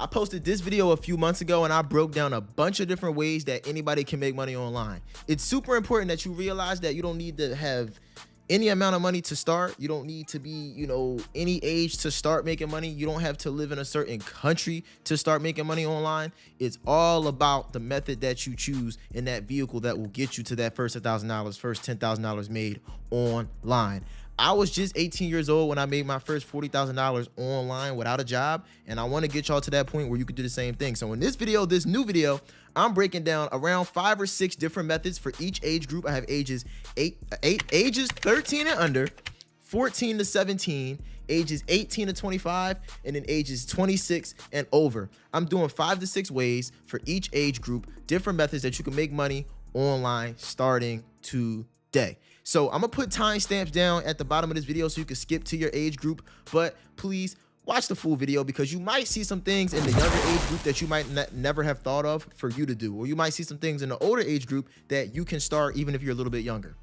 I posted this video a few months ago and I broke down a bunch of different ways that anybody can make money online. It's super important that you realize that you don't need to have any amount of money to start. You don't need to be, any age to start making money. You don't have to live in a certain country to start making money online. It's all about the method that you choose in that vehicle that will get you to that first $1,000, first $10,000 made online. I was just 18 years old when I made my first $40,000 online without a job, and I want to get y'all to that point where you could do the same thing. So in this video, this new video, I'm breaking down around 5 or 6 different methods for each age group. I have ages 13 and under, 14 to 17, ages 18 to 25, and then ages 26 and over. I'm doing 5 to 6 ways for each age group, different methods that you can make money online starting today. So I'm gonna put timestamps down at the bottom of this video so you can skip to your age group, but please watch the full video because you might see some things in the younger age group that you might never have thought of for you to do, or you might see some things in the older age group that you can start even if you're a little bit younger.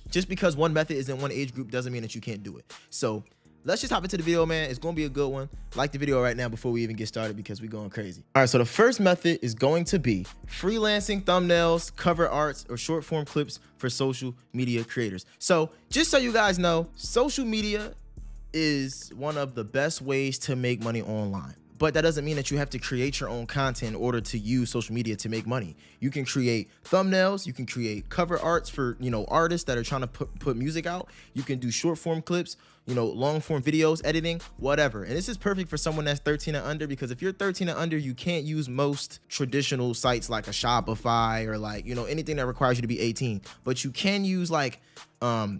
Just because one method is in one age group doesn't mean that you can't do it. So let's just hop into the video, man. It's gonna be a good one. Like the video right now before we even get started because we're going crazy. All right, so the first method is going to be freelancing thumbnails, cover arts, or short form clips for social media creators. So just so you guys know, social media is one of the best ways to make money online. But that doesn't mean that you have to create your own content in order to use social media to make money. You can create thumbnails, you can create cover arts for, artists that are trying to put music out. You can do short form clips, long form videos, editing, whatever. And this is perfect for someone that's 13 and under, because if you're 13 and under, you can't use most traditional sites like a Shopify or anything that requires you to be 18. But you can use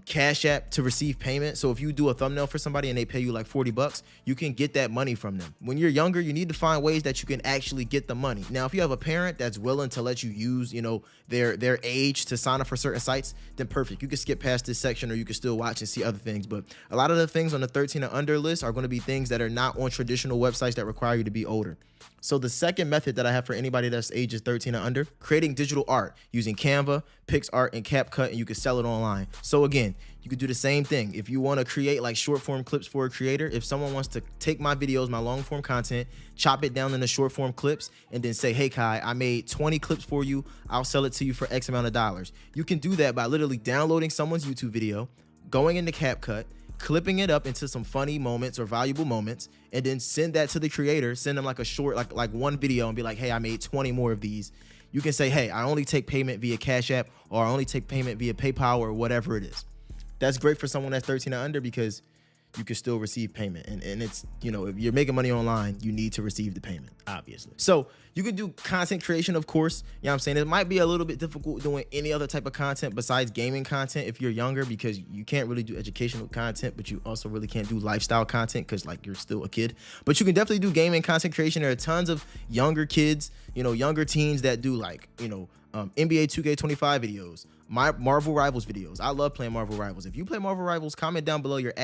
Cash App to receive payment. So if you do a thumbnail for somebody and they pay you like 40 bucks, you can get that money from them. When you're younger, you need to find ways that you can actually get the money. Now, if you have a parent that's willing to let you use, their age to sign up for certain sites, then perfect. You can skip past this section or you can still watch and see other things. But a lot of the things on the 13 and under list are going to be things that are not on traditional websites that require you to be older. So the second method that I have for anybody that's ages 13 and under, creating digital art using Canva, PixArt, and CapCut, and you can sell it online. So again, you could do the same thing. If you want to create short form clips for a creator, if someone wants to take my videos, my long form content, chop it down into short form clips, and then say, hey Kai, I made 20 clips for you, I'll sell it to you for X amount of dollars. You can do that by literally downloading someone's YouTube video, going into CapCut, clipping it up into some funny moments or valuable moments, and then send that to the creator, send them a short, like one video, and be like, hey, I made 20 more of these. You can say, hey, I only take payment via Cash App, or I only take payment via PayPal, or whatever it is. That's great for someone that's 13 and under because you can still receive payment. And it's, if you're making money online, you need to receive the payment, obviously. So you can do content creation, of course. You know what I'm saying? It might be a little bit difficult doing any other type of content besides gaming content if you're younger, because you can't really do educational content, but you also really can't do lifestyle content because you're still a kid. But you can definitely do gaming content creation. There are tons of younger kids, younger teens that do NBA 2K25 videos, Marvel Rivals videos. I love playing Marvel Rivals. If you play Marvel Rivals, comment down below your @.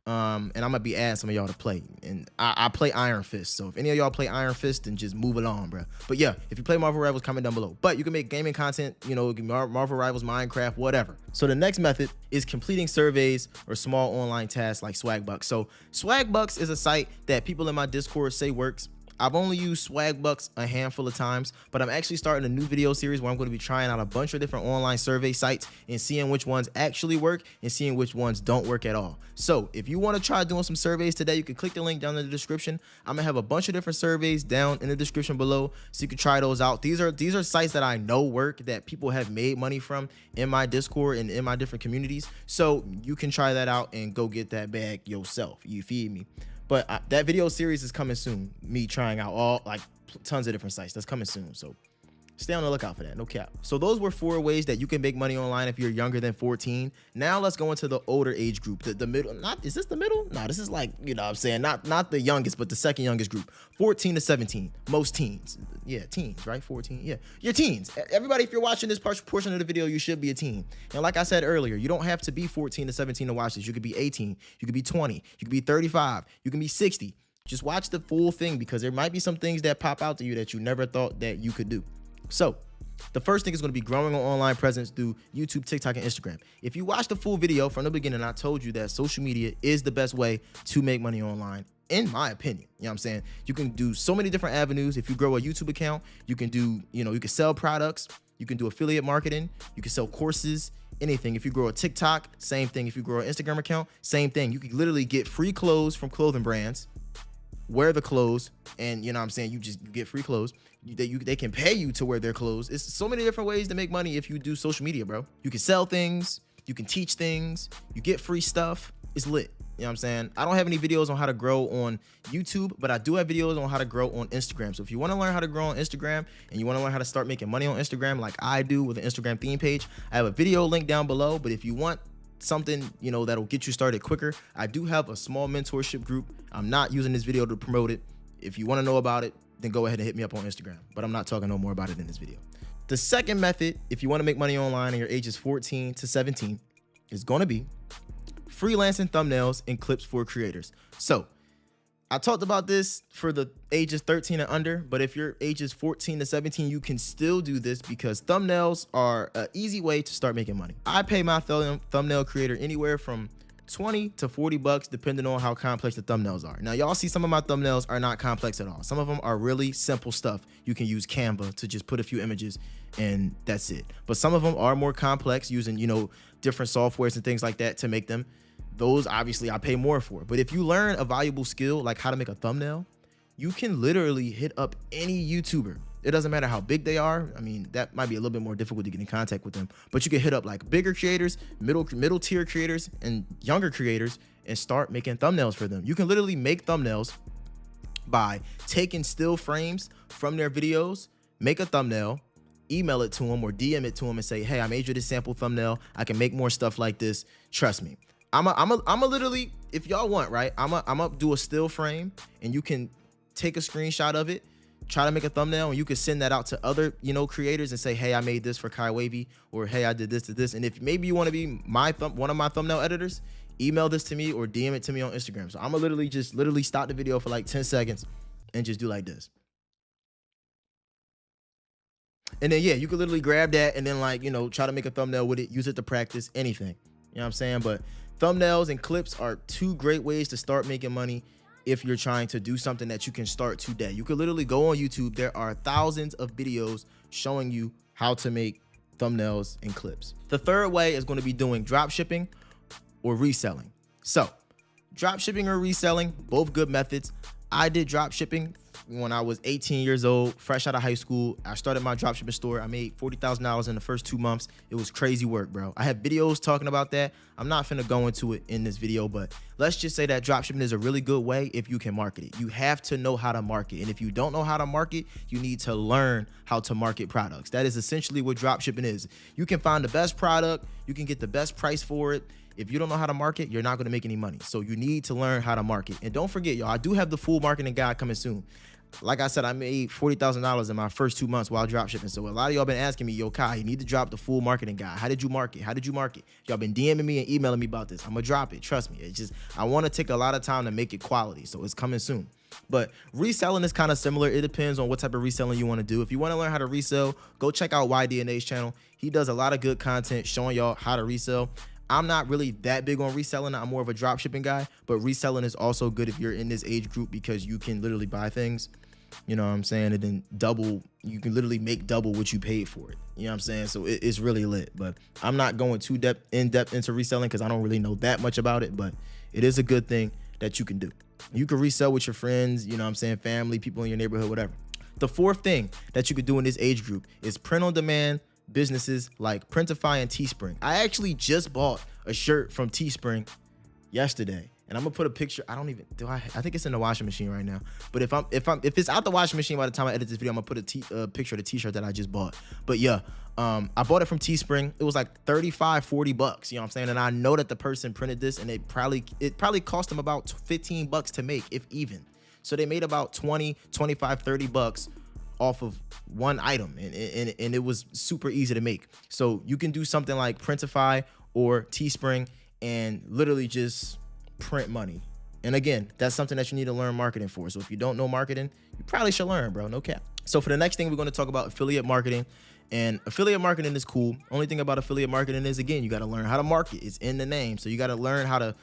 And I'm gonna be adding some of y'all to play, and I play Iron Fist, so if any of y'all play Iron Fist, then just move along, bro. But yeah, if you play Marvel Rivals, comment down below. But you can make gaming content, Marvel Rivals, Minecraft, whatever. So the next method is completing surveys or small online tasks like Swagbucks. So Swagbucks is a site that people in my Discord say works. I've only used Swagbucks a handful of times, but I'm actually starting a new video series where I'm going to be trying out a bunch of different online survey sites and seeing which ones actually work and seeing which ones don't work at all. So if you want to try doing some surveys today, you can click the link down in the description. I'm gonna have a bunch of different surveys down in the description below so you can try those out. These are sites that I know work, that people have made money from in my Discord and in my different communities. So you can try that out and go get that bag yourself. You feed me? But that video series is coming soon. Me trying out tons of different sites. That's coming soon. So stay on the lookout for that. No cap. So those were 4 ways that you can make money online if you're younger than 14. Now let's go into the older age group. The middle. Is this the middle? No, this is what I'm saying. Not the youngest, but the second youngest group. 14 to 17. Most teens. Yeah, teens, right? 14. Yeah, you're teens. Everybody, if you're watching this portion of the video, you should be a teen. And like I said earlier, you don't have to be 14 to 17 to watch this. You could be 18. You could be 20. You could be 35. You can be 60. Just watch the full thing because there might be some things that pop out to you that you never thought that you could do. So The first thing is going to be growing an online presence through YouTube, TikTok, and Instagram. If you watch the full video from the beginning, I told you that social media is the best way to make money online, in my opinion. You know what I'm saying? You can do so many different avenues. If you grow a YouTube account, you can do, you can sell products, you can do affiliate marketing, you can sell courses, anything. If you grow a TikTok, same thing. If you grow an Instagram account, same thing. You can literally get free clothes from clothing brands, wear the clothes, and you know what I'm saying, you get free clothes. They can pay you to wear their clothes. It's so many different ways to make money if you do social media, bro. You can sell things, you can teach things, you get free stuff. It's lit. You know what I'm saying? I don't have any videos on how to grow on YouTube, but I do have videos on how to grow on Instagram. So if you want to learn how to grow on Instagram and you want to learn how to start making money on Instagram like I do with an Instagram theme page, I have a video link down below. But if you want something, that'll get you started quicker, I do have a small mentorship group. I'm not using this video to promote it. If you want to know about it, then go ahead and hit me up on Instagram. But I'm not talking no more about it in this video. The second method, if you want to make money online and your age is 14 to 17, is going to be freelancing thumbnails and clips for creators. So I talked about this for the ages 13 and under, but if your age is 14 to 17, you can still do this because thumbnails are an easy way to start making money. I pay my thumbnail creator anywhere from 20 to 40 bucks, depending on how complex the thumbnails are. Now, y'all see some of my thumbnails are not complex at all. Some of them are really simple stuff. You can use Canva to just put a few images and that's it. But some of them are more complex using, different softwares and things like that to make them. Those obviously I pay more for. But if you learn a valuable skill like how to make a thumbnail, you can literally hit up any YouTuber. It doesn't matter how big they are. I mean, that might be a little bit more difficult to get in contact with them, but you can hit up like bigger creators, middle tier creators, and younger creators and start making thumbnails for them. You can literally make thumbnails by taking still frames from their videos, make a thumbnail, email it to them or DM it to them and say, hey, I made you this sample thumbnail. I can make more stuff like this. Trust me. I'm a literally, if y'all want, right, I'm a do a still frame and you can take a screenshot of it, try to make a thumbnail, and you can send that out to other, creators and say, hey, I made this for Kai Wavy, or hey, I did this to this. And if maybe you want to be one of my thumbnail editors, email this to me or DM it to me on Instagram. So I'm gonna literally stop the video for like 10 seconds and just do like this. And then, yeah, you can literally grab that and then try to make a thumbnail with it, use it to practice anything. You know what I'm saying? But thumbnails and clips are two great ways to start making money if you're trying to do something that you can start today. You can literally go on YouTube. There are thousands of videos showing you how to make thumbnails and clips. The third way is going to be doing drop shipping or reselling. So drop shipping or reselling, both good methods. I did drop shipping when I was 18 years old, fresh out of high school. I started my dropshipping store. I made $40,000 in the first 2 months. It was crazy work, bro. I have videos talking about that. I'm not finna go into it in this video, but let's just say that dropshipping is a really good way if you can market it. You have to know how to market. And if you don't know how to market, you need to learn how to market products. That is essentially what dropshipping is. You can find the best product. You can get the best price for it. If you don't know how to market, you're not going to make any money. So you need to learn how to market. And don't forget, y'all, I do have the full marketing guide coming soon. Like I said, I made $40,000 in my first 2 months while dropshipping. So a lot of y'all been asking me, yo, Kai, you need to drop the full marketing guide. How did you market? How did you market? Y'all been DMing me and emailing me about this. I'm going to drop it. Trust me. It's just, I want to take a lot of time to make it quality. So it's coming soon. But reselling is kind of similar. It depends on what type of reselling you want to do. If you want to learn how to resell, go check out YDNA's channel. He does a lot of good content showing y'all how to resell. I'm not really that big on reselling. I'm more of a drop shipping guy, but reselling is also good if you're in this age group because you can literally buy things, you know what I'm saying, and then you can literally make double what you paid for it. You know what I'm saying? So it's really lit, but I'm not going too in depth into reselling because I don't really know that much about it, but it is a good thing that you can do. You can resell with your friends, you know what I'm saying, family, people in your neighborhood, whatever. The fourth thing that you could do in this age group is print on demand businesses like Printify and Teespring. I actually just bought a shirt from Teespring yesterday, and I'm gonna put a picture. I think it's in the washing machine right now. But if it's out the washing machine by the time I edit this video, I'm gonna put a picture of the t-shirt that I just bought. But yeah, I bought it from Teespring. It was like 35, 40 bucks. You know what I'm saying? And I know that the person printed this, and it probably cost them about 15 bucks to make, if even. So they made about 20, 25, 30 bucks off of one item, and it was super easy to make. So you can do something like Printify or Teespring and literally just print money. And again, that's something that you need to learn marketing for. So if you don't know marketing, you probably should learn, bro. No cap. So for the next thing, we're going to talk about affiliate marketing. And affiliate marketing is cool. Only thing about affiliate marketing is, again, you got to learn how to market. It's in the name. So you got to learn how to,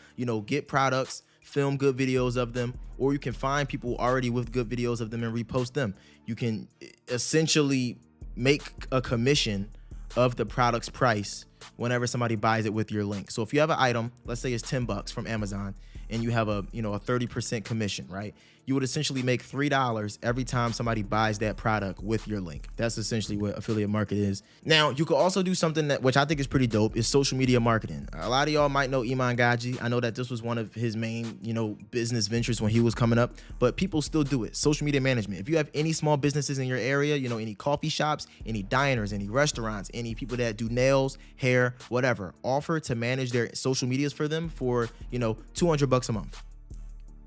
get products, film good videos of them, or you can find people already with good videos of them and repost them. You can essentially make a commission of the product's price whenever somebody buys it with your link. So if you have an item, let's say it's $10 from Amazon, and you have a 30% commission, right? You would essentially make $3 every time somebody buys that product with your link. That's essentially what affiliate market is. Now, you could also do something that, which I think is pretty dope, is social media marketing. A lot of y'all might know Iman Gaji. I know that this was one of his main, business ventures when he was coming up, but people still do it. Social media management. If you have any small businesses in your area, any coffee shops, any diners, any restaurants, any people that do nails, hair, whatever, offer to manage their social medias for them for, $200 a month.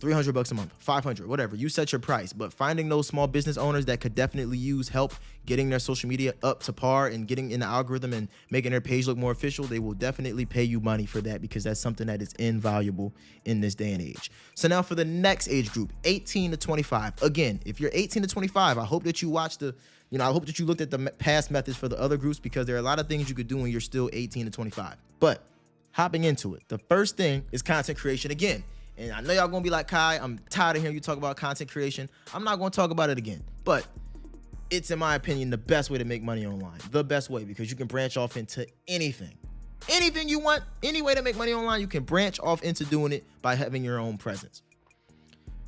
$300 a month, 500, whatever. You set your price, but finding those small business owners that could definitely use help getting their social media up to par and getting in the algorithm and making their page look more official, they will definitely pay you money for that, because that's something that is invaluable in this day and age. So now for the next age group, 18 to 25. Again, if you're 18 to 25, I hope that you watched the, I hope that you looked at the past methods for the other groups, because there are a lot of things you could do when you're still 18 to 25. But hopping into it, the first thing is content creation again. And I know y'all gonna be like, Kai, I'm tired of hearing you talk about content creation. I'm not gonna talk about it again, but it's, in my opinion, the best way to make money online. The best way, because you can branch off into anything. Anything you want, any way to make money online, you can branch off into doing it by having your own presence.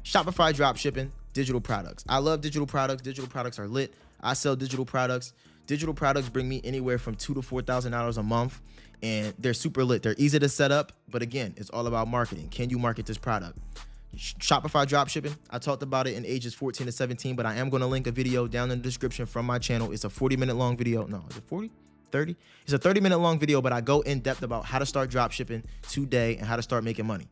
Shopify dropshipping, digital products. I love digital products. Digital products are lit. I sell digital products. Digital products bring me anywhere from $2,000 to $4,000 a month, and they're super lit. They're easy to set up, but again, it's all about marketing. Can you market this product? Shopify dropshipping, I talked about it in ages 14 to 17, but I am going to link a video down in the description from my channel. It's a 40-minute long video. No, is it 40? 30? It's a 30-minute long video, but I go in depth about how to start dropshipping today and how to start making money.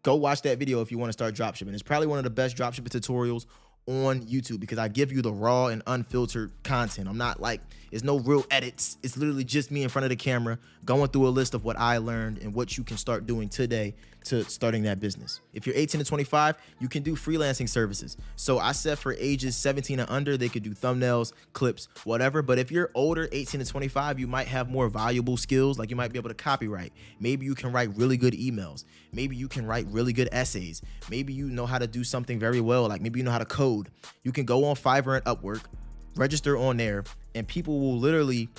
Go watch that video if you want to start dropshipping. It's probably one of the best dropshipping tutorials on YouTube, because I give you the raw and unfiltered content. I'm not like, it's no real edits. It's literally just me in front of the camera going through a list of what I learned and what you can start doing today to starting that business. If you're 18 to 25, you can do freelancing services. So I said for ages 17 and under, they could do thumbnails, clips, whatever. But if you're older, 18 to 25, you might have more valuable skills. Like you might be able to copyright. Maybe you can write really good emails. Maybe you can write really good essays. Maybe you know how to do something very well. Like maybe you know how to code. You can go on Fiverr and Upwork, register on there, and people will literally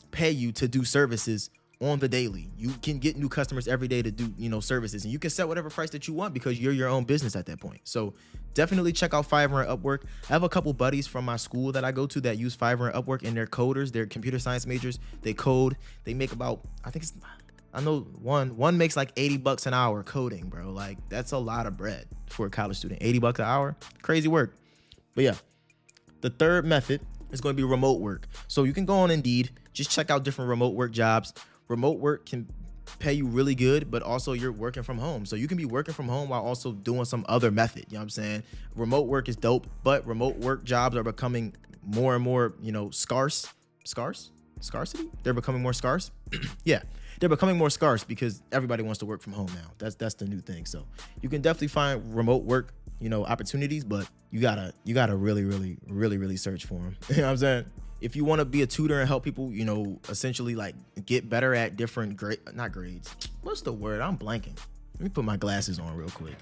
pay you to do services on the daily. You can get new customers every day to do, services, and you can set whatever price that you want because you're your own business at that point. So definitely check out Fiverr and Upwork. I have a couple buddies from my school that I go to that use Fiverr and Upwork, and they're coders. They're computer science majors. They code. They make about, I know one makes like $80 an hour coding, bro. Like that's a lot of bread for a college student. $80 an hour, crazy work. But yeah, the third method is going to be remote work. So you can go on Indeed, just check out different remote work jobs. Remote work can pay you really good, but also you're working from home. So you can be working from home while also doing some other method. You know what I'm saying? Remote work is dope, but remote work jobs are becoming more and more, scarcity? They're becoming more scarce. Yeah, they're becoming more scarce because everybody wants to work from home now. That's the new thing. So you can definitely find remote work, opportunities, but you gotta really search for them. You know what I'm saying? If you want to be a tutor and help people, essentially like get better at different grades. What's the word? I'm blanking. Let me put my glasses on real quick.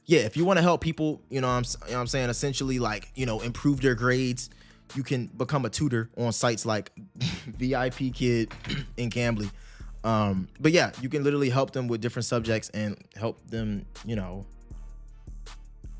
Yeah, if you want to help people, I'm saying, essentially like, improve their grades, you can become a tutor on sites like VIP Kid and Scrambly. But yeah, you can literally help them with different subjects and help them,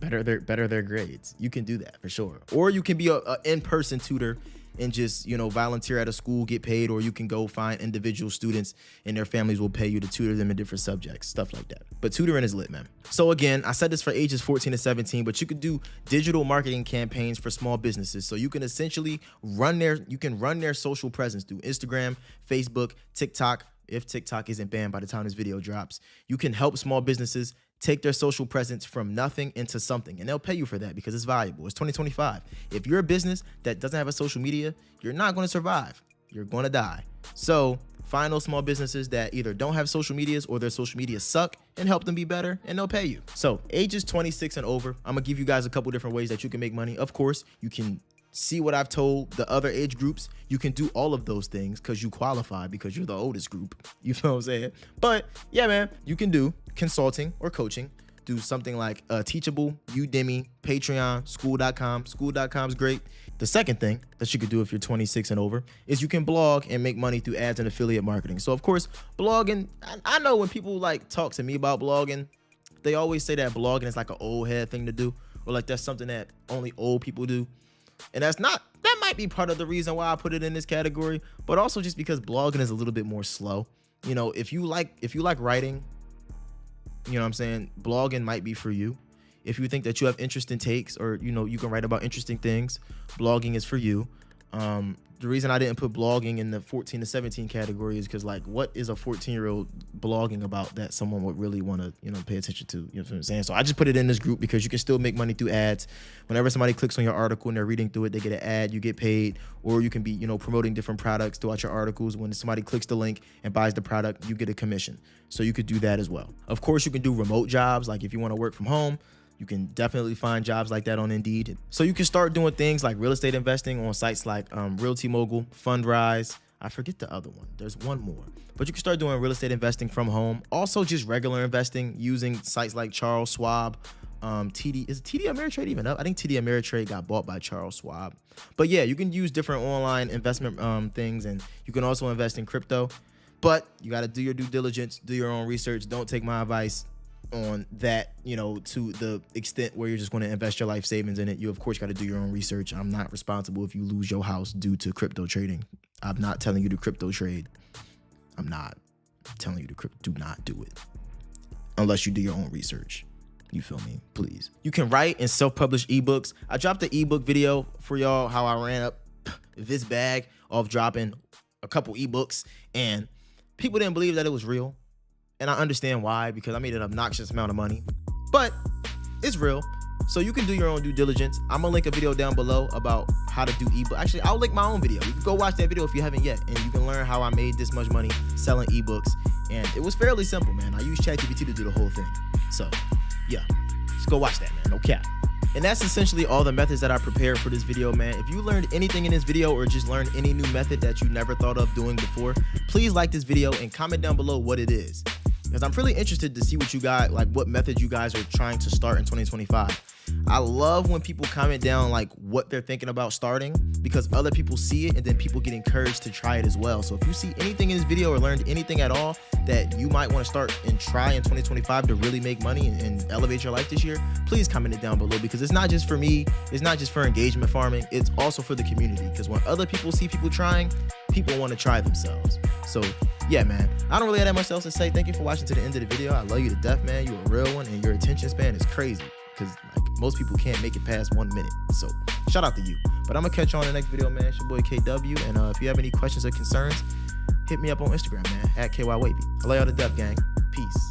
better their grades. You can do that for sure. Or you can be a in-person tutor and just, volunteer at a school, get paid, or you can go find individual students and their families will pay you to tutor them in different subjects, stuff like that. But tutoring is lit, man. So again, I said this for ages 14 to 17, but you could do digital marketing campaigns for small businesses. So you can essentially run their social presence through Instagram, Facebook, TikTok. If TikTok isn't banned by the time this video drops, you can help small businesses take their social presence from nothing into something, and they'll pay you for that because it's valuable. It's 2025. If you're a business that doesn't have a social media, you're not going to survive. You're going to die. So Find those small businesses that either don't have social medias or their social media suck and help them be better, and they'll pay you. So ages 26 and over, I'm gonna give you guys a couple different ways that you can make money. Of course, you can see what I've told the other age groups. You can do all of those things because you qualify, because you're the oldest group. You know what I'm saying? But yeah, man, you can do consulting or coaching. Do something like Teachable, Udemy, Patreon, School.com. School.com is great. The second thing that you could do if you're 26 and over is you can blog and make money through ads and affiliate marketing. So of course, blogging, I know when people like talk to me about blogging, they always say that blogging is like an old head thing to do, or like that's something that only old people do. And that's not, that might be part of the reason why I put it in this category, but also just because blogging is a little bit more slow. You know, if you like writing, you know what I'm saying, blogging might be for you. If you think that you have interesting takes, or, you know, you can write about interesting things, blogging is for you. The reason I didn't put blogging in the 14 to 17 category is because, like, what is a 14-year-old blogging about that someone would really want to, you know, pay attention to? You know what I'm saying? So I just put it in this group because you can still make money through ads. Whenever somebody clicks on your article and they're reading through it, they get an ad, you get paid. Or you can be, you know, promoting different products throughout your articles. When somebody clicks the link and buys the product, you get a commission. So you could do that as well. Of course, you can do remote jobs. Like if you want to work from home, you can definitely find jobs like that on Indeed. So you can start doing things like real estate investing on sites like Realty Mogul, Fundrise. I forget the other one. There's one more. But you can start doing real estate investing from home. Also just regular investing using sites like Charles Schwab. Is TD Ameritrade even up? I think TD Ameritrade got bought by Charles Schwab. But yeah, you can use different online investment things, and you can also invest in crypto. But you got to do your due diligence, do your own research. Don't take my advice on that, you know, to the extent where you're just going to invest your life savings in it. You of course got to do your own research. I'm not responsible if you lose your house due to crypto trading. I'm not telling you to crypto trade. I'm not telling you to do not do it unless you do your own research. You feel me? Please. You can write and self-publish ebooks. I dropped the ebook video for y'all, how I ran up this bag of dropping a couple ebooks, and people didn't believe that it was real. And I understand why, because I made an obnoxious amount of money, but it's real. So you can do your own due diligence. I'm gonna link a video down below about how to do ebook. Actually, I'll link my own video. You can go watch that video if you haven't yet, and you can learn how I made this much money selling ebooks. And it was fairly simple, man. I used ChatGPT to do the whole thing. So yeah, just go watch that, man. No cap. And that's essentially all the methods that I prepared for this video, man. If you learned anything in this video or just learned any new method that you never thought of doing before, please like this video and comment down below what it is, because I'm really interested to see what you got, like what methods you guys are trying to start in 2025. I love when people comment down like what they're thinking about starting, because other people see it and then people get encouraged to try it as well. So if you see anything in this video or learned anything at all that you might want to start and try in 2025 to really make money and elevate your life this year, please comment it down below, because it's not just for me, it's not just for engagement farming, it's also for the community. Because when other people see people trying, people want to try themselves. So yeah, man, I don't really have that much else to say. Thank you for watching to the end of the video. I love you to death, man. You're a real one, and your attention span is crazy, because like most people can't make it past 1 minute. So shout out to you. But I'm gonna catch you on the next video, man. It's your boy KW, and if you have any questions or concerns, hit me up on Instagram, man, @KYWavy. I love y'all to death, gang. Peace.